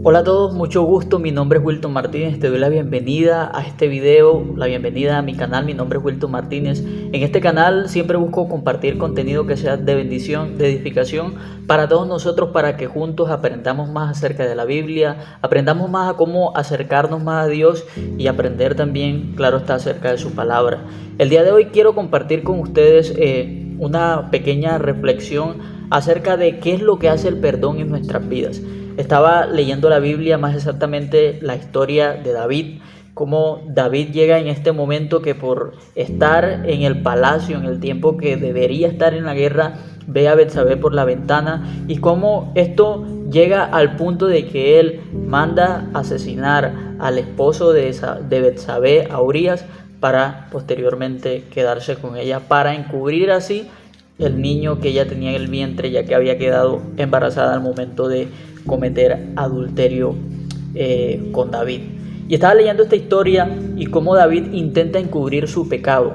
Hola a todos, mucho gusto, mi nombre es Wilton Martínez, te doy la bienvenida a este video, la bienvenida a mi canal, mi nombre es Wilton Martínez. En este canal siempre busco compartir contenido que sea de bendición, de edificación para todos nosotros, para que juntos aprendamos más acerca de la Biblia, aprendamos más a cómo acercarnos más a Dios y aprender también, claro está, acerca de su palabra. El día de hoy quiero compartir con ustedes una pequeña reflexión acerca de qué es lo que hace el perdón en nuestras vidas. Estaba leyendo la Biblia, más exactamente la historia de David, cómo David llega en este momento que por estar en el palacio, en el tiempo que debería estar en la guerra, ve a Betsabé por la ventana, y cómo esto llega al punto de que él manda asesinar al esposo de Betsabé, a Urías, para posteriormente quedarse con ella, para encubrir así el niño que ella tenía en el vientre, ya que había quedado embarazada al momento de cometer adulterio con David. Y estaba leyendo esta historia y cómo David intenta encubrir su pecado,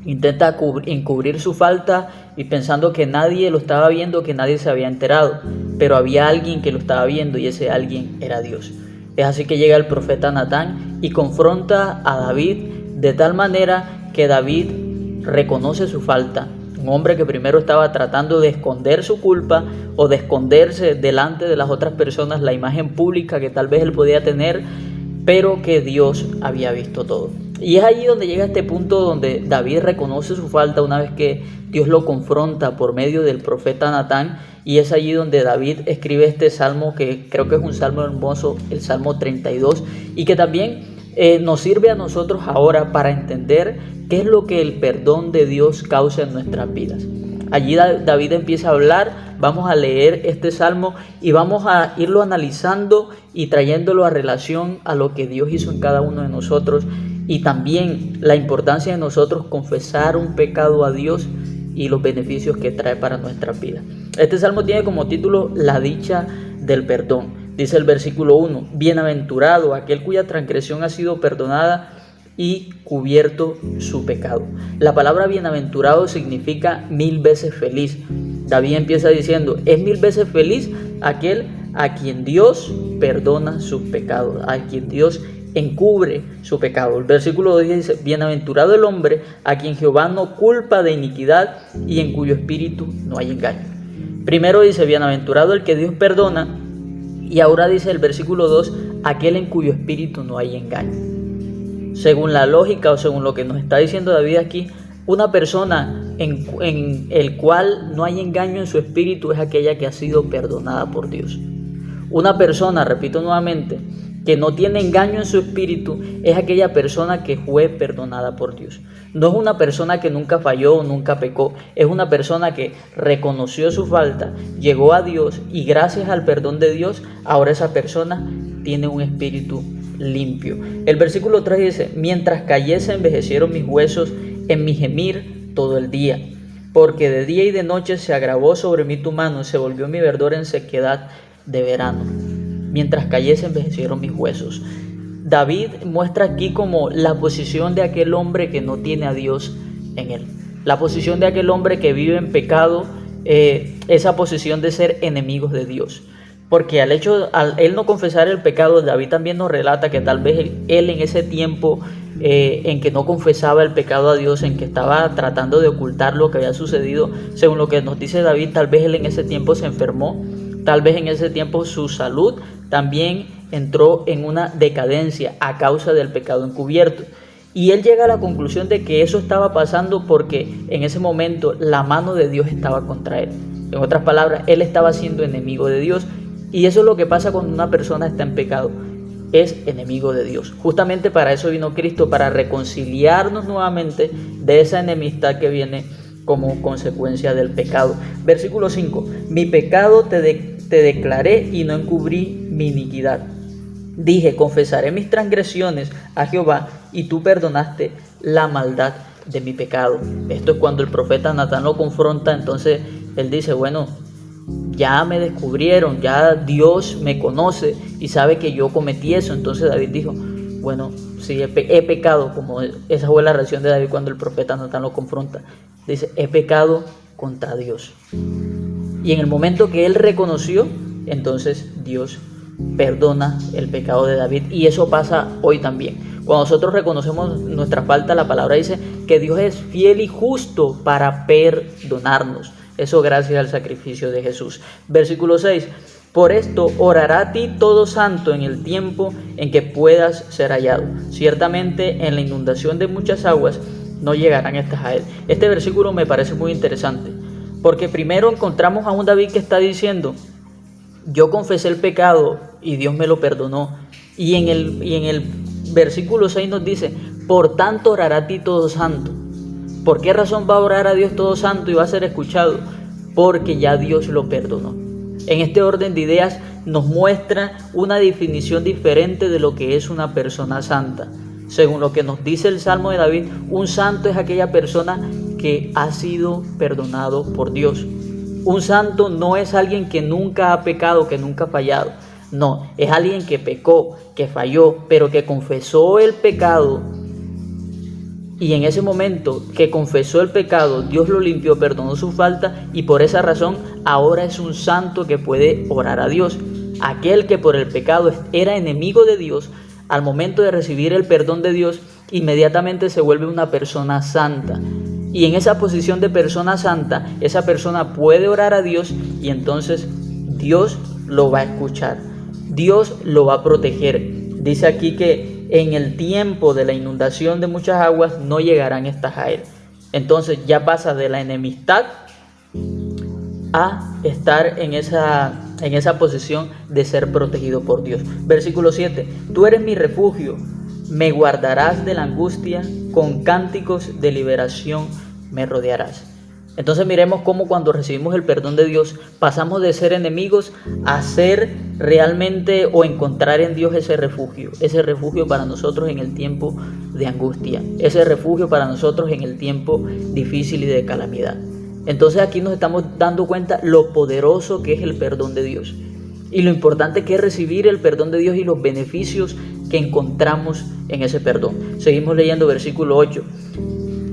intenta encubrir su falta, y pensando que nadie lo estaba viendo, que nadie se había enterado, pero había alguien que lo estaba viendo, y ese alguien era Dios. Es así que llega el profeta Natán y confronta a David de tal manera que David reconoce su falta. Un hombre que primero estaba tratando de esconder su culpa o de esconderse delante de las otras personas la imagen pública que tal vez él podía tener, pero que Dios había visto todo. Y es allí donde llega este punto donde David reconoce su falta una vez que Dios lo confronta por medio del profeta Natán, y es allí donde David escribe este salmo, que creo que es un salmo hermoso, el Salmo 32, y que también nos sirve a nosotros ahora para entender qué es lo que el perdón de Dios causa en nuestras vidas. Allí David empieza a hablar, vamos a leer este salmo y vamos a irlo analizando y trayéndolo a relación a lo que Dios hizo en cada uno de nosotros, y también la importancia de nosotros confesar un pecado a Dios y los beneficios que trae para nuestras vidas. Este salmo tiene como título La dicha del perdón. Dice el versículo 1, bienaventurado aquel cuya transgresión ha sido perdonada y cubierto su pecado. La palabra bienaventurado significa 1000 veces feliz. David empieza diciendo, es 1000 veces feliz aquel a quien Dios perdona sus pecados, a quien Dios encubre su pecado. El versículo 2 dice, bienaventurado el hombre a quien Jehová no culpa de iniquidad y en cuyo espíritu no hay engaño. Primero dice, bienaventurado el que Dios perdona, y ahora dice el versículo 2, aquel en cuyo espíritu no hay engaño. Según la lógica o según lo que nos está diciendo David aquí, una persona en el cual no hay engaño en su espíritu es aquella que ha sido perdonada por Dios. Una persona, repito nuevamente, que no tiene engaño en su espíritu es aquella persona que fue perdonada por Dios. No es una persona que nunca falló o nunca pecó, es una persona que reconoció su falta, llegó a Dios, y gracias al perdón de Dios, ahora esa persona tiene un espíritu limpio. El versículo 3 dice, mientras cayese envejecieron mis huesos en mi gemir todo el día, porque de día y de noche se agravó sobre mí tu mano, se volvió mi verdor en sequedad de verano. Mientras cayese envejecieron mis huesos. David muestra aquí como la posición de aquel hombre que no tiene a Dios en él. La posición de aquel hombre que vive en pecado, esa posición de ser enemigos de Dios. Porque al él no confesar el pecado, David también nos relata que tal vez él en ese tiempo en que no confesaba el pecado a Dios, en que estaba tratando de ocultar lo que había sucedido, según lo que nos dice David, tal vez él en ese tiempo se enfermó, tal vez en ese tiempo su salud también entró en una decadencia a causa del pecado encubierto. Y él llega a la conclusión de que eso estaba pasando porque en ese momento la mano de Dios estaba contra él. En otras palabras, él estaba siendo enemigo de Dios. Y eso es lo que pasa cuando una persona está en pecado, es enemigo de Dios. Justamente para eso vino Cristo, para reconciliarnos nuevamente de esa enemistad que viene como consecuencia del pecado. Versículo 5, mi pecado te declaré y no encubrí mi iniquidad. Dije, confesaré mis transgresiones a Jehová, y tú perdonaste la maldad de mi pecado. Esto es cuando el profeta Natán lo confronta. Entonces él dice, bueno, ya me descubrieron, ya Dios me conoce y sabe que yo cometí eso. Entonces David dijo, bueno, sí, he pecado, como esa fue la reacción de David cuando el profeta Natán lo confronta. Dice, he pecado contra Dios. Y en el momento que él reconoció, entonces Dios perdona el pecado de David, y eso pasa hoy también. Cuando nosotros reconocemos nuestra falta, la palabra dice que Dios es fiel y justo para perdonarnos. Eso gracias al sacrificio de Jesús. Versículo 6. Por esto orará a ti todo santo en el tiempo en que puedas ser hallado. Ciertamente en la inundación de muchas aguas no llegarán estas a él. Este versículo me parece muy interesante, porque primero encontramos a un David que está diciendo: yo confesé el pecado y Dios me lo perdonó. Y en el versículo 6 nos dice: por tanto orará a ti todo santo. ¿Por qué razón va a orar a Dios todo santo y va a ser escuchado? Porque ya Dios lo perdonó. En este orden de ideas nos muestra una definición diferente de lo que es una persona santa. Según lo que nos dice el Salmo de David, un santo es aquella persona que ha sido perdonado por Dios. Un santo no es alguien que nunca ha pecado, que nunca ha fallado. No, es alguien que pecó, que falló, pero que confesó el pecado. Y en ese momento que confesó el pecado, Dios lo limpió, perdonó su falta, y por esa razón ahora es un santo que puede orar a Dios. Aquel que por el pecado era enemigo de Dios, al momento de recibir el perdón de Dios, inmediatamente se vuelve una persona santa. Y en esa posición de persona santa, esa persona puede orar a Dios, y entonces Dios lo va a escuchar. Dios lo va a proteger. Dice aquí que en el tiempo de la inundación de muchas aguas no llegarán estas a él. Entonces ya pasa de la enemistad a estar en esa posición de ser protegido por Dios. Versículo 7. Tú eres mi refugio, me guardarás de la angustia, con cánticos de liberación me rodearás. Entonces miremos cómo cuando recibimos el perdón de Dios pasamos de ser enemigos a ser realmente o encontrar en Dios ese refugio para nosotros en el tiempo de angustia, ese refugio para nosotros en el tiempo difícil y de calamidad. Entonces aquí nos estamos dando cuenta lo poderoso que es el perdón de Dios y lo importante que es recibir el perdón de Dios y los beneficios que encontramos en ese perdón. Seguimos leyendo versículo 8.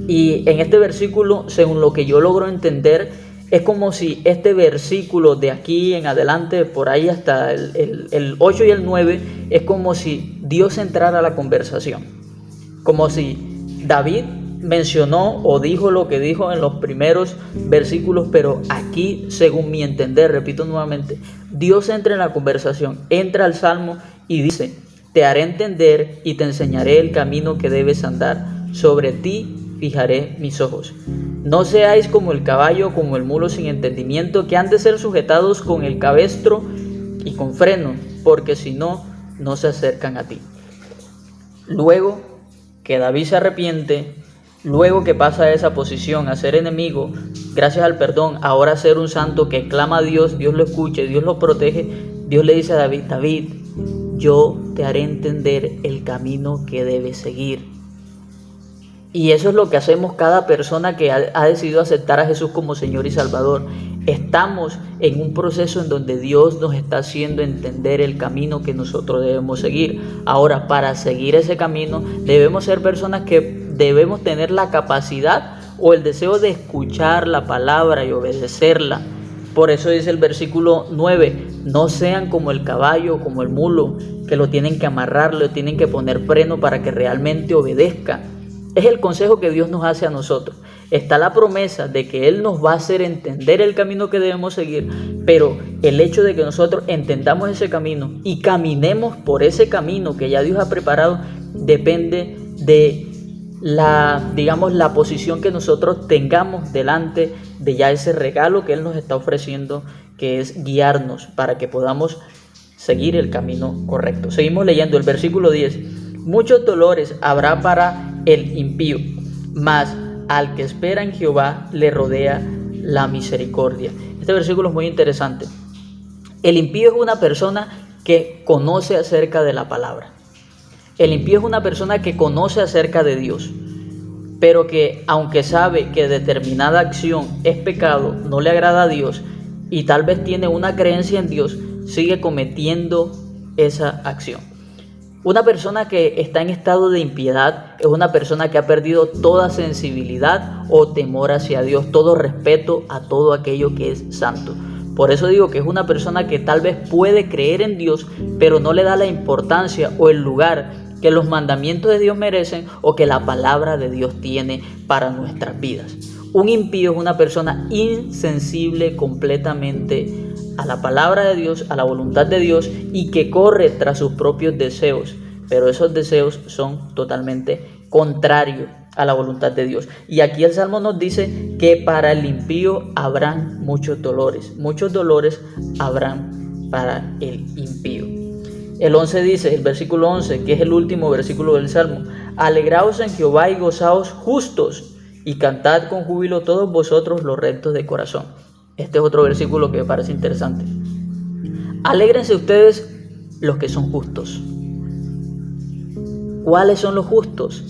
Y en este versículo, según lo que yo logro entender, es como si este versículo de aquí en adelante, por ahí hasta el 8 y el 9, es como si Dios entrara a la conversación. Como si David mencionó o dijo lo que dijo en los primeros versículos, pero aquí, según mi entender, repito nuevamente, Dios entra en la conversación, entra al Salmo y dice: te haré entender y te enseñaré el camino que debes andar. Sobre ti fijaré mis ojos. No seáis como el caballo, como el mulo sin entendimiento, que han de ser sujetados con el cabestro y con freno, porque si no, no se acercan a ti. Luego que David se arrepiente, luego que pasa a esa posición, a ser enemigo, gracias al perdón, ahora a ser un santo que clama a Dios, Dios lo escucha, Dios lo protege, Dios le dice a David: David, yo te haré entender el camino que debes seguir. Y eso es lo que hacemos cada persona que ha decidido aceptar a Jesús como Señor y Salvador. Estamos en un proceso en donde Dios nos está haciendo entender el camino que nosotros debemos seguir. Ahora, para seguir ese camino, debemos ser personas que debemos tener la capacidad o el deseo de escuchar la palabra y obedecerla. Por eso dice el versículo 9, no sean como el caballo, como el mulo, que lo tienen que amarrar, lo tienen que poner freno para que realmente obedezca. Es el consejo que Dios nos hace a nosotros. Está la promesa de que Él nos va a hacer entender el camino que debemos seguir, pero el hecho de que nosotros entendamos ese camino y caminemos por ese camino que ya Dios ha preparado depende de la posición que nosotros tengamos delante de ya ese regalo que Él nos está ofreciendo, que es guiarnos para que podamos seguir el camino correcto. Seguimos leyendo el versículo 10. Muchos dolores habrá para el impío, mas al que espera en Jehová le rodea la misericordia. Este versículo es muy interesante. El impío es una persona que conoce acerca de la palabra. El impío es una persona que conoce acerca de Dios, pero que aunque sabe que determinada acción es pecado, no le agrada a Dios y tal vez tiene una creencia en Dios, sigue cometiendo esa acción. Una persona que está en estado de impiedad es una persona que ha perdido toda sensibilidad o temor hacia Dios, todo respeto a todo aquello que es santo. Por eso digo que es una persona que tal vez puede creer en Dios, pero no le da la importancia o el lugar que los mandamientos de Dios merecen o que la palabra de Dios tiene para nuestras vidas. Un impío es una persona insensible completamente a la palabra de Dios, a la voluntad de Dios, y que corre tras sus propios deseos, pero esos deseos son totalmente contrarios a la voluntad de Dios. Y aquí el Salmo nos dice que para el impío habrán muchos dolores habrán para el impío. El 11 dice, el versículo 11, que es el último versículo del Salmo: alegraos en Jehová y gozaos justos, y cantad con júbilo todos vosotros los rectos de corazón. Este es otro versículo que me parece interesante. Alégrense ustedes los que son justos. ¿Cuáles son los justos?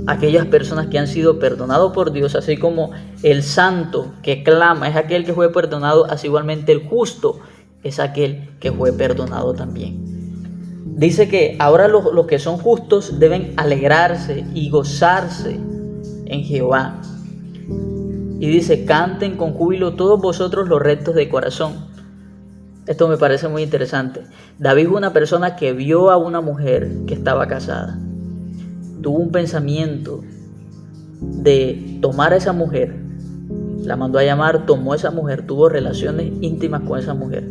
Aquellas personas que han sido perdonados por Dios, así como el santo que clama es aquel que fue perdonado, así igualmente el justo es aquel que fue perdonado también. Dice que ahora los que son justos deben alegrarse y gozarse en Jehová. Y dice, canten con júbilo todos vosotros los rectos de corazón. Esto me parece muy interesante. David fue una persona que vio a una mujer que estaba casada. Tuvo un pensamiento de tomar a esa mujer, la mandó a llamar, tomó a esa mujer, tuvo relaciones íntimas con esa mujer.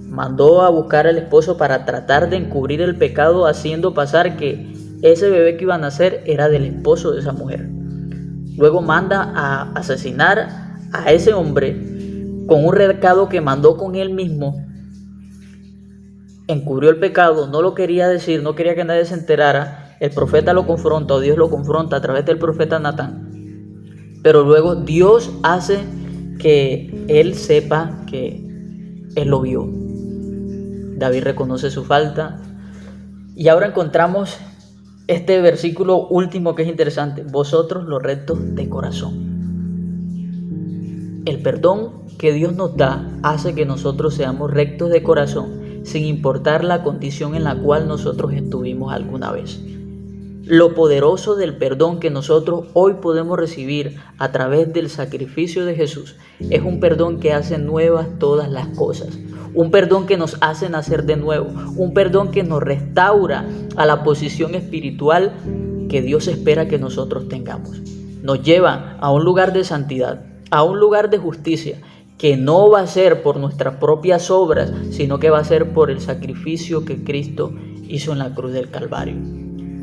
Mandó a buscar al esposo para tratar de encubrir el pecado, haciendo pasar que ese bebé que iba a nacer era del esposo de esa mujer. Luego manda a asesinar a ese hombre con un recado que mandó con él mismo. Encubrió el pecado, no lo quería decir, no quería que nadie se enterara. El profeta lo confronta, o Dios lo confronta a través del profeta Natán. Pero luego Dios hace que él sepa que él lo vio. David reconoce su falta. Y ahora encontramos este versículo último que es interesante: vosotros los rectos de corazón. El perdón que Dios nos da hace que nosotros seamos rectos de corazón, sin importar la condición en la cual nosotros estuvimos alguna vez. Lo poderoso del perdón que nosotros hoy podemos recibir a través del sacrificio de Jesús es un perdón que hace nuevas todas las cosas. Un perdón que nos hace nacer de nuevo, un perdón que nos restaura a la posición espiritual que Dios espera que nosotros tengamos. Nos lleva a un lugar de santidad, a un lugar de justicia, que no va a ser por nuestras propias obras, sino que va a ser por el sacrificio que Cristo hizo en la cruz del Calvario.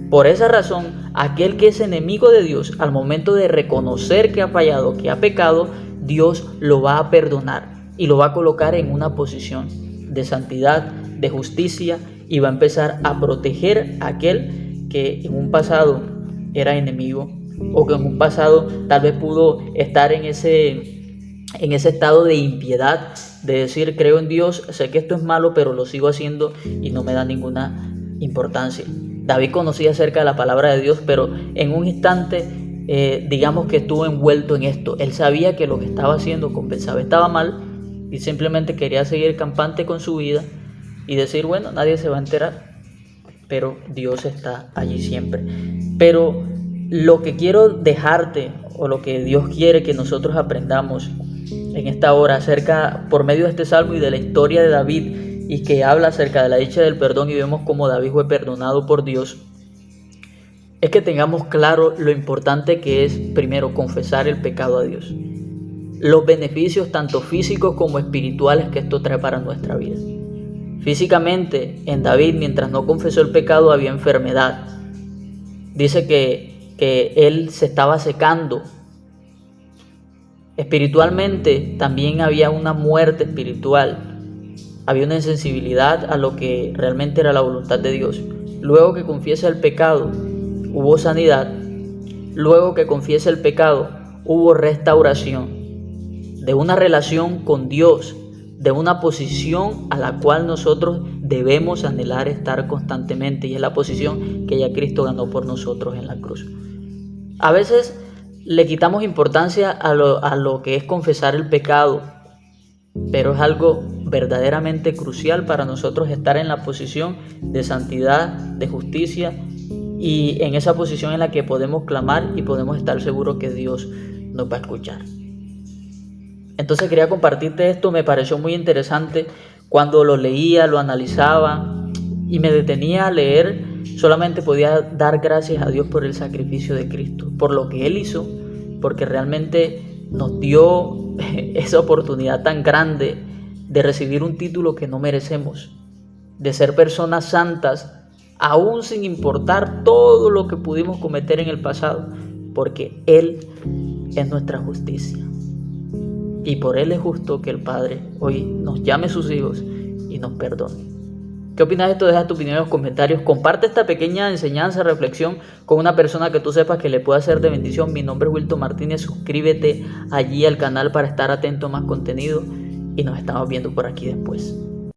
Por esa razón, aquel que es enemigo de Dios, al momento de reconocer que ha fallado, que ha pecado, Dios lo va a perdonar y lo va a colocar en una posición de santidad, de justicia, y va a empezar a proteger a aquel que en un pasado era enemigo, o que en un pasado tal vez pudo estar en ese estado de impiedad, de decir, creo en Dios, sé que esto es malo, pero lo sigo haciendo y no me da ninguna importancia. David conocía acerca de la palabra de Dios, pero en un instante, digamos que estuvo envuelto en esto. Él sabía que lo que estaba haciendo con Betsabé estaba mal, y simplemente quería seguir campante con su vida y decir, bueno, nadie se va a enterar, pero Dios está allí siempre. Pero lo que quiero dejarte, o lo que Dios quiere que nosotros aprendamos en esta hora acerca, por medio de este salmo y de la historia de David, y que habla acerca de la dicha del perdón, y vemos cómo David fue perdonado por Dios, es que tengamos claro lo importante que es, primero, confesar el pecado a Dios, los beneficios tanto físicos como espirituales que esto trae para nuestra vida. Físicamente, en David, mientras no confesó el pecado, había enfermedad. Dice que él se estaba secando. Espiritualmente también había una muerte espiritual, había una insensibilidad a lo que realmente era la voluntad de Dios. Luego que confiesa el pecado, hubo sanidad. Luego que confiesa el pecado, hubo restauración de una relación con Dios, de una posición a la cual nosotros debemos anhelar estar constantemente, y es la posición que ya Cristo ganó por nosotros en la cruz. A veces le quitamos importancia a lo que es confesar el pecado, pero es algo verdaderamente crucial para nosotros estar en la posición de santidad, de justicia, y en esa posición en la que podemos clamar y podemos estar seguros que Dios nos va a escuchar. Entonces quería compartirte esto, me pareció muy interesante. Cuando lo leía, lo analizaba y me detenía a leer, solamente podía dar gracias a Dios por el sacrificio de Cristo, por lo que Él hizo, porque realmente nos dio esa oportunidad tan grande de recibir un título que no merecemos, de ser personas santas, aún sin importar todo lo que pudimos cometer en el pasado, porque Él es nuestra justicia. Y por Él es justo que el Padre hoy nos llame sus hijos y nos perdone. ¿Qué opinas de esto? Deja tu opinión en los comentarios. Comparte esta pequeña enseñanza, reflexión con una persona que tú sepas que le pueda ser de bendición. Mi nombre es Wilton Martínez. Suscríbete allí al canal para estar atento a más contenido y nos estamos viendo por aquí después.